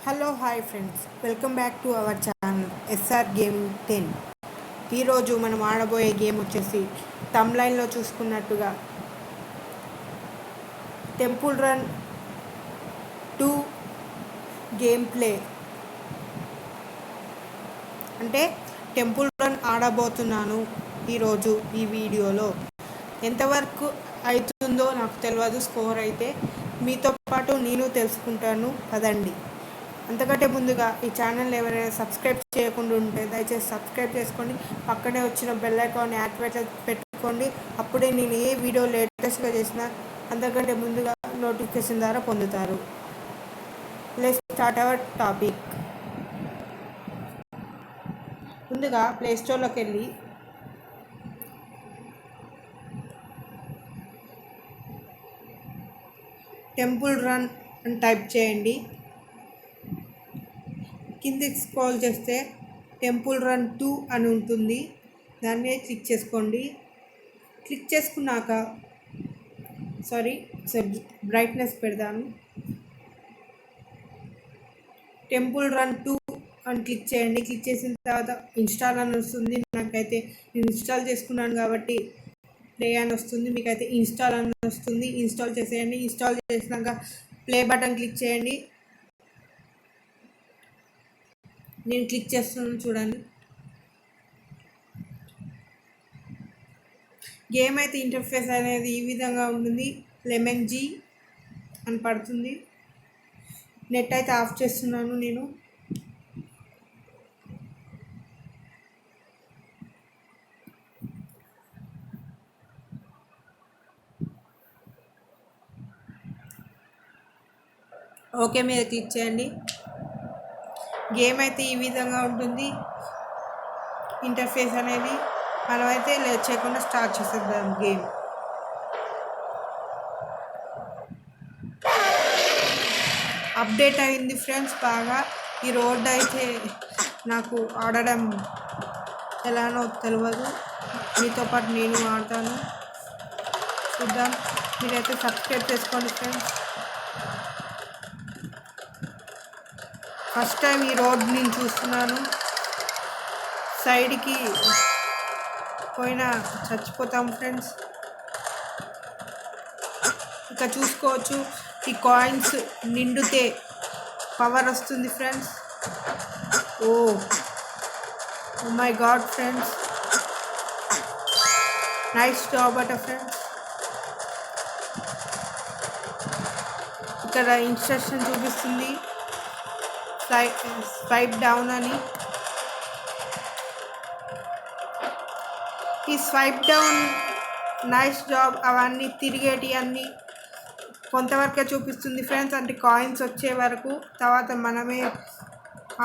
Hello hi friends, welcome back to our channel SR gaming 10. ఈరోజు మనం ఆడబోయే game వచ్చేసి తమ్లైన్లో చూసుకున్నట్టుగా టెంపుల్ రన్ 2 గేమ్ ప్లే. అంటే టెంపుల్ రన్ ఆడబోతున్నాను ఈరోజు ఈ వీడియోలో. ఎంతవరకు అవుతుందో నాకు తెలియదు, స్కోర్ అయితే మీతో పాటు నేను తెలుసుకుంటాను పదండి. అంతకంటే ముందుగా ఈ ఛానల్ ఎవరైనా సబ్స్క్రైబ్ చేయకుండా ఉంటే దయచేసి సబ్స్క్రైబ్ చేసుకోండి, పక్కనే వచ్చిన బెల్ ఐకాన్ని యాక్టివేట్ పెట్టుకోండి. అప్పుడే నేను ఏ వీడియో లేటెస్ట్గా చేసినా అంతకంటే ముందుగా నోటిఫికేషన్ ద్వారా పొందుతారు. Let's start our topic. ముందుగా ప్లేస్టోర్లోకి వెళ్ళి టెంపుల్ రన్ అని టైప్ చేయండి. కిందికి స్క్రోల్ చేస్తే టెంపుల్ రన్ 2 అని ఉంటుంది, దాన్ని క్లిక్ చేసుకోండి. క్లిక్ చేసుకున్నాక బ్రైట్నెస్ పెడతాను. టెంపుల్ రన్ 2 అని క్లిక్ చేయండి. క్లిక్ చేసిన తర్వాత ఇన్స్టాల్ అని వస్తుంది. నాకైతే నేను ఇన్స్టాల్ చేసుకున్నాను కాబట్టి ప్లే అని వస్తుంది, మీకైతే ఇన్స్టాల్ అని వస్తుంది. ఇన్స్టాల్ చేసేయండి. ఇన్స్టాల్ చేసినాక ప్లే బటన్ క్లిక్ చేయండి. నేను క్లిక్ చేస్తున్నాను, చూడండి. గేమ్ అయితే ఇంటర్ఫేస్ అనేది ఈ విధంగా ఉంటుంది. లెమన్ జీ అని పడుతుంది. నెట్ అయితే ఆఫ్ చేస్తున్నాను నేను. ఓకే మీద క్లిక్ చేయండి. గేమ్ అయితే ఈ విధంగా ఉంటుంది ఇంటర్ఫేస్ అనేది. మనమైతే లేట్ చేయకుండా స్టార్ట్ చేసేద్దాం గేమ్. అప్డేట్ అయింది ఫ్రెండ్స్ బాగా. ఈ రోడ్ అయితే నాకు ఆడడం ఎలానో తెలియదు, మీతో పాటు నేను ఆడతాను, చూద్దాం. మీరైతే సబ్స్క్రైబ్ చేసుకోండి ఫ్రెండ్స్. ఫస్ట్ టైం ఈ రోడ్ నేను చూస్తున్నాను. సైడ్కి పోయినా చచ్చిపోతాం ఫ్రెండ్స్. ఇక చూసుకోవచ్చు, ఈ కాయిన్స్ నిండితే పవర్ వస్తుంది friends. Oh my God friends, nice job అట ఫ్రెండ్స్. ఇక్కడ ఇన్స్ట్రక్షన్ చూపిస్తుంది స్వైప్ డౌన్ అని. ఈ స్వైప్ డౌన్ నైస్ జాబ్ అవన్నీ తిరిగేటి అన్నీ కొంతవరకే చూపిస్తుంది ఫ్రెండ్స్. అంటే కాయిన్స్ వచ్చే వరకు, తర్వాత మనమే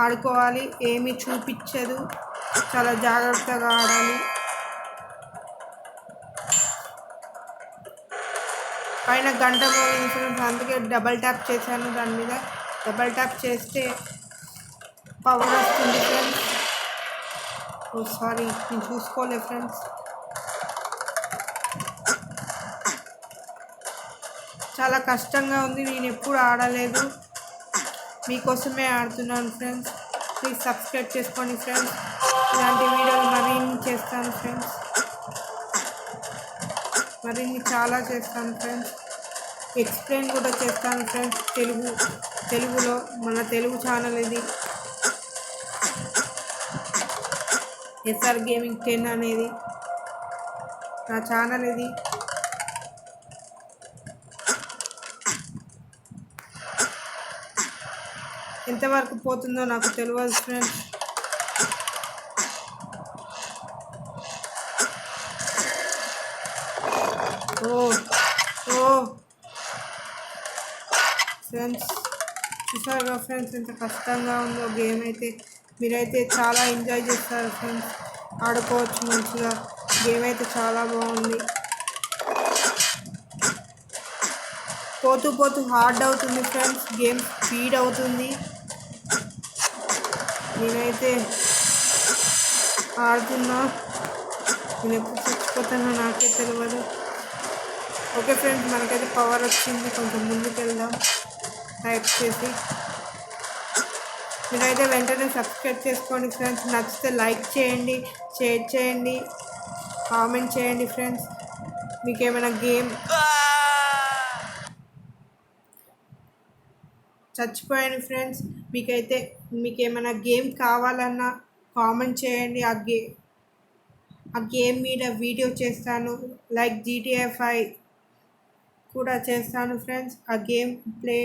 ఆడుకోవాలి, ఏమీ చూపించదు. చాలా జాగ్రత్తగా ఆడాలి. పైన గంట మోగింది ఫ్రెండ్స్, అందుకే డబల్ ట్యాప్ చేశాను. దాని మీద డబల్ ట్యాప్ చేస్తే పవర్ వస్తుంది ఫ్రెండ్స్. ఓ సారీ, నేను చూసుకోలేదు ఫ్రెండ్స్. చాలా కష్టంగా ఉంది, నేను ఎప్పుడు ఆడలేదు, మీకోసమే ఆడుతున్నాను ఫ్రెండ్స్. ప్లీజ్ సబ్స్క్రైబ్ చేసుకోండి ఫ్రెండ్స్. ఇలాంటి వీడియోలు మరిన్ని చేస్తాను ఫ్రెండ్స్, మరిన్ని చాలా చేస్తాను ఫ్రెండ్స్. ఎక్స్ప్లెయిన్ కూడా చేస్తాను ఫ్రెండ్స్ తెలుగులో. మన తెలుగు ఛానల్ ఇది, ఎస్ఆర్ గేమింగ్ 10 అనేది నా ఛానల్ ఇది. ఎంతవరకు పోతుందో నాకు తెలియదు ఫ్రెండ్స్. ఓ ఫ్రెండ్స్, చూసారుగా ఫ్రెండ్స్ ఎంత కష్టంగా ఉందో గేమ్ అయితే. మీరైతే చాలా ఎంజాయ్ చేస్తారు ఫ్రెండ్స్, ఆడుకోవచ్చు మంచిగా. గేమ్ అయితే చాలా బాగుంది. పోతూ పోతూ హార్డ్ అవుతుంది ఫ్రెండ్స్, గేమ్ స్పీడ్ అవుతుంది. నేనైతే ఆడుతున్నా, నేను ఎప్పుడు చచ్చిపోతానో నాకే తెలియదు. ఓకే ఫ్రెండ్స్, మనకైతే పవర్ వచ్చింది. కొంచెం ముందుకు వెళ్దాం టైప్ చేసి. మీరైతే వెంటనే సబ్స్క్రైబ్ చేసుకోండి ఫ్రెండ్స్. నచ్చితే లైక్ చేయండి, షేర్ చేయండి, కామెంట్ చేయండి ఫ్రెండ్స్. మీకు ఏమైనా గేమ్ చచ్చిపోయాను ఫ్రెండ్స్, మీకు ఏమైనా గేమ్ కావాలన్నా కామెంట్ చేయండి. ఆ గేమ్ మీద వీడియో చేస్తాను. లైక్ GTA 5 కూడా చేస్తాను ఫ్రెండ్స్. ఆ గేమ్ ప్లే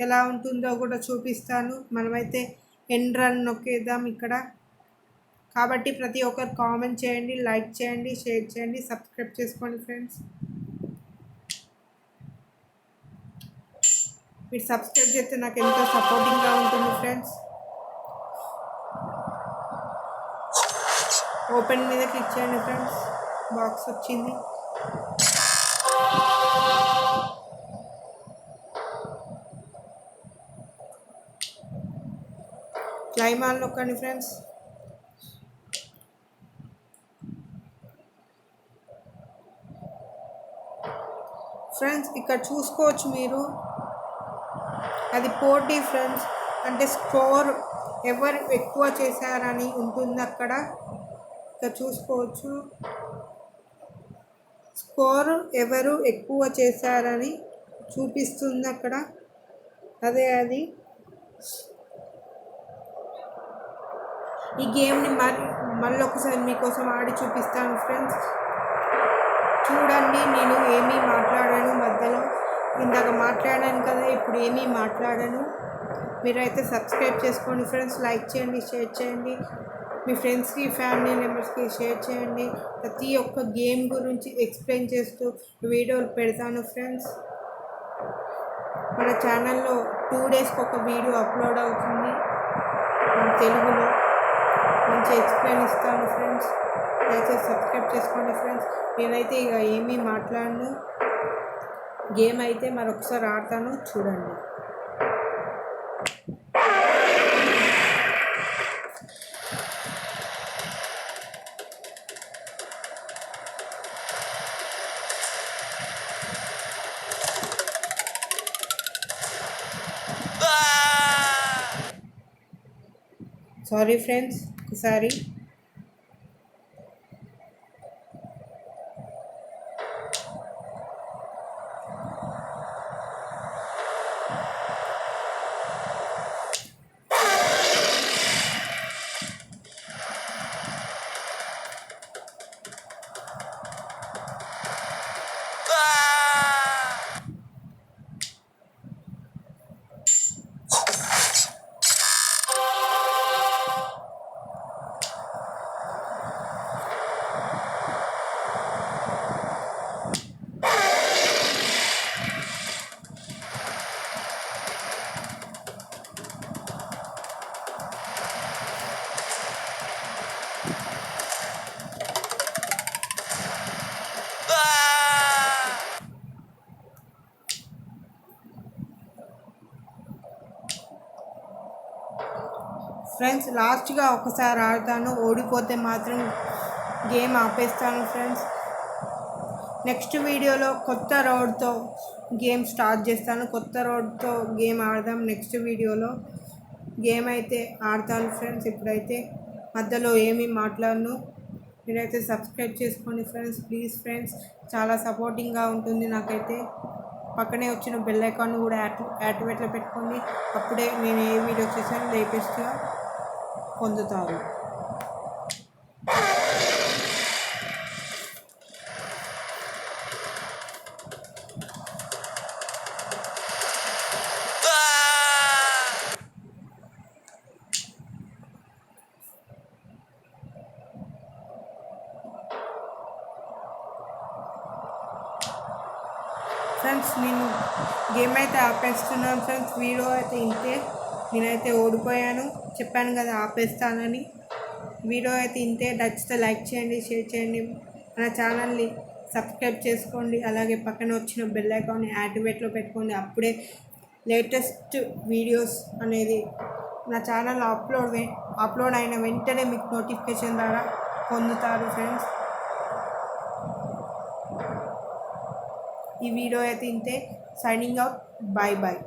ఎలా ఉంటుందో కూడా చూపిస్తాను. మనమైతే ఎండ్ రన్ నొక్కేద్దాం ఇక్కడ. కాబట్టి ప్రతి ఒక్కరు కామెంట్ చేయండి, లైక్ చేయండి, షేర్ చేయండి, సబ్స్క్రైబ్ చేసుకోండి ఫ్రెండ్స్. మీరు సబ్స్క్రైబ్ చేస్తే నాకు ఎంతో సపోర్టింగ్గా ఉంటుంది ఫ్రెండ్స్. ఓపెన్ మీద క్లిక్ చేయండి ఫ్రెండ్స్. బాక్స్ వచ్చింది. క్లైమ్ ఆన్ నొక్కండి ఫ్రెండ్స్. ఫ్రెండ్స్ ఇక్కడ చూసుకోవచ్చు మీరు, అది పోటీ ఫ్రెండ్స్. అంటే స్కోర్ ఎవరు ఎక్కువ చేశారని ఉంటుంది అక్కడ. ఇక్కడ చూసుకోవచ్చు స్కోర్ ఎవరు ఎక్కువ చేశారని చూపిస్తుంది అక్కడ. అది ఈ గేమ్ని మళ్ళీ ఒకసారి మీకోసం ఆడి చూపిస్తాను ఫ్రెండ్స్. చూడండి, నేను ఏమీ మాట్లాడాను మధ్యలో. ఇందాక మాట్లాడాను కదా, ఇప్పుడు ఏమీ మాట్లాడాను. మీరైతే సబ్స్క్రైబ్ చేసుకోండి ఫ్రెండ్స్. లైక్ చేయండి, షేర్ చేయండి, మీ ఫ్రెండ్స్కి, ఫ్యామిలీ మెంబర్స్కి షేర్ చేయండి. ప్రతి ఒక్క గేమ్ గురించి ఎక్స్ప్లెయిన్ చేస్తూ వీడియోలు పెడతాను ఫ్రెండ్స్. మన ఛానల్లో 2 డేస్కి ఒక వీడియో అప్లోడ్ అవుతుంది తెలుగులో. మంచి ఎక్స్ప్లెయిన్ ఇస్తాను ఫ్రెండ్స్. దయచేసి సబ్స్క్రైబ్ చేసుకోండి ఫ్రెండ్స్. నేనైతే ఇక ఏమీ మాట్లాడను. గేమ్ అయితే మరొకసారి ఆడతాను, చూడండి. సారీ ఫ్రెండ్స్, ఒకసారి ఫ్రెండ్స్ లాస్ట్గా ఒకసారి ఆడతాను. ఓడిపోతే మాత్రం గేమ్ ఆపేస్తాను ఫ్రెండ్స్. నెక్స్ట్ వీడియోలో కొత్త రోడ్తో గేమ్ స్టార్ట్ చేస్తాను. కొత్త రోడ్తో గేమ్ ఆడదాం. నెక్స్ట్ వీడియోలో గేమ్ అయితే ఆడతాను ఫ్రెండ్స్. ఇప్పుడైతే మధ్యలో ఏమీ మాట్లాడను. మీరైతే సబ్స్క్రైబ్ చేసుకోండి ఫ్రెండ్స్, ప్లీజ్ ఫ్రెండ్స్. చాలా సపోర్టింగ్గా ఉంటుంది నాకైతే. పక్కనే వచ్చిన బెల్ ఐకాన్ కూడా యాక్టివేట్లో పెట్టుకోండి. అప్పుడే నేను ఏ వీడియో చేశాను లేటెస్ట్గా పొందుతారు. ఫ్రెండ్స్ నేను గేమ్ అయితే ఆపేస్తున్నాను ఫ్రెండ్స్. వీడియో అయితే ఇంతే. నేనైతే ఓడిపోయాను, చెప్పాను కదా ఆపేస్తానని. వీడియో అయితే ఇంతే. నచ్చితే లైక్ చేయండి, షేర్ చేయండి, మన ఛానల్ని సబ్స్క్రైబ్ చేసుకోండి. అలాగే పక్కన వచ్చిన బెల్ ఐకాన్ని యాక్టివేట్లో పెట్టుకోండి. అప్పుడే లేటెస్ట్ వీడియోస్ అనేది నా ఛానల్ అప్లోడ్ అయిన వెంటనే మీకు నోటిఫికేషన్ ద్వారా పొందుతారు ఫ్రెండ్స్. ఈ వీడియో అయితే ఇంతే. Signing out. Bye bye.